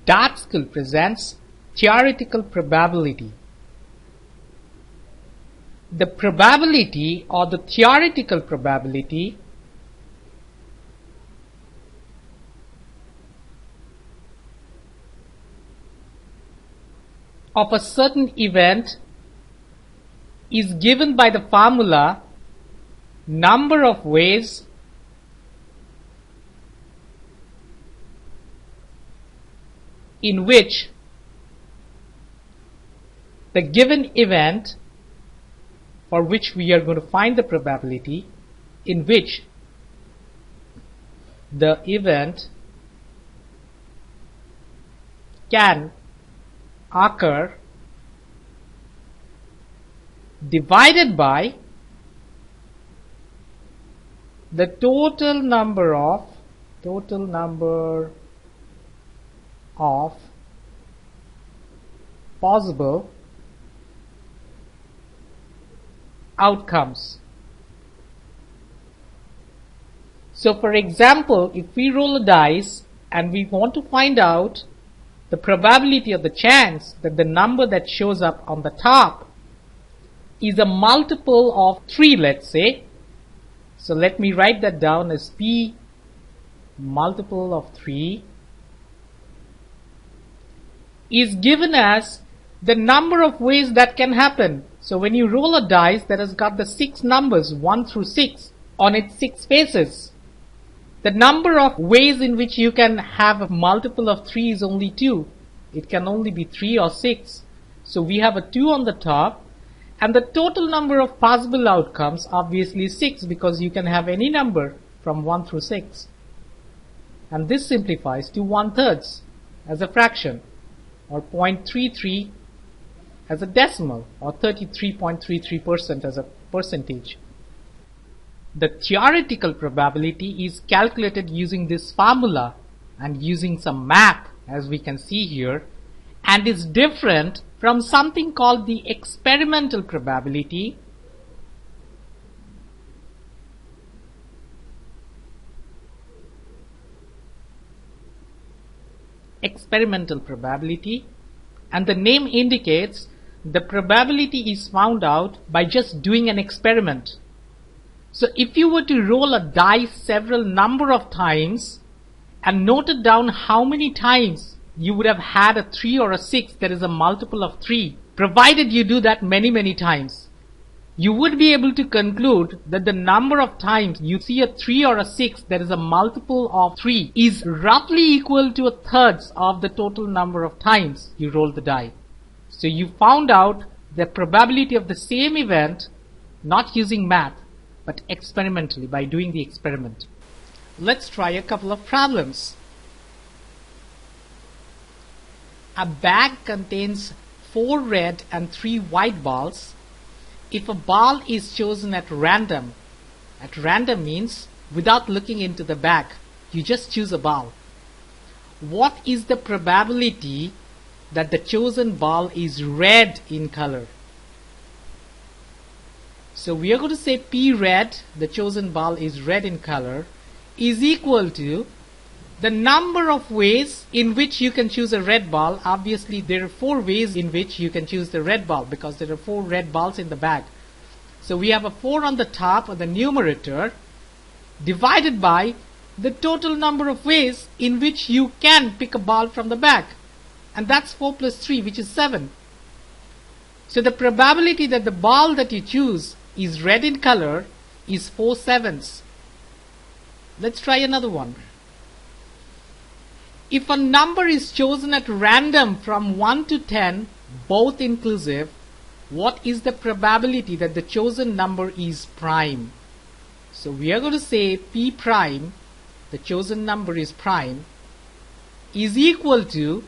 Dart School presents theoretical probability. The probability or the theoretical probability of a certain event is given by the formula number of ways in which the given event for which we are going to find the probability in which the event can occur divided by the total number of possible outcomes. So for example, if we roll a dice and we want to find out the probability of the chance that the number that shows up on the top is a multiple of 3, let's say. So let me write that down as P multiple of 3 is given as the number of ways that can happen. So when you roll a dice that has got the 6 numbers 1 through 6 on its 6 faces, the number of ways in which you can have a multiple of 3 is only 2. It can only be 3 or 6. So we have a 2 on the top, and the total number of possible outcomes obviously is 6 because you can have any number from 1 through 6. And this simplifies to 1/3 as a fraction, or 0.33 as a decimal, or 33.33% as a percentage. The theoretical probability is calculated using this formula and using some math, as we can see here, and is different from something called the experimental probability, and the name indicates the probability is found out by just doing an experiment. So if you were to roll a dice several number of times and noted down how many times you would have had a 3 or a 6 that is a multiple of 3, provided you do that many times, you would be able to conclude that the number of times you see a 3 or a 6 that is a multiple of 3 is roughly equal to 1/3 of the total number of times you roll the die. So you found out the probability of the same event not using math but experimentally by doing the experiment. Let's try a couple of problems. A bag contains 4 red and 3 white balls. If a ball is chosen at random means without looking into the bag, you just choose a ball. What is the probability that the chosen ball is red in color? So we are going to say P red, the chosen ball is red in color, is equal to the number of ways in which you can choose a red ball. Obviously there are 4 ways in which you can choose the red ball because there are 4 red balls in the bag. So we have a 4 on the top of the numerator divided by the total number of ways in which you can pick a ball from the bag. And that's 4 plus 3, which is 7. So the probability that the ball that you choose is red in color is 4/7. Let's try another one. If a number is chosen at random from 1 to 10, both inclusive, what is the probability that the chosen number is prime? So we are going to say P prime, the chosen number is prime, is equal to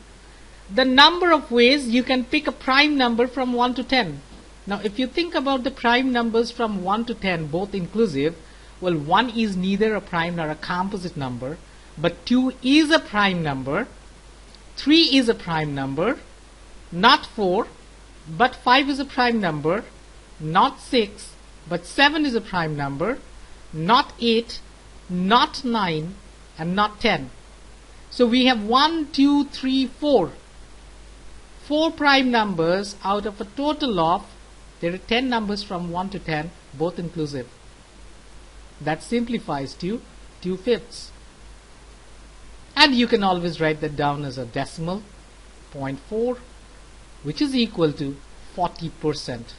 the number of ways you can pick a prime number from 1 to 10. Now if you think about the prime numbers from 1 to 10, both inclusive, well, 1 is neither a prime nor a composite number, but 2 is a prime number, 3 is a prime number, not 4, but 5 is a prime number, not 6, but 7 is a prime number, not 8, not 9, and not 10. So we have 1, 2, 3, 4. 4 prime numbers out of a total of, there are 10 numbers from 1 to 10, both inclusive. That simplifies to 2/5. And you can always write that down as a decimal, 0.4, which is equal to 40%.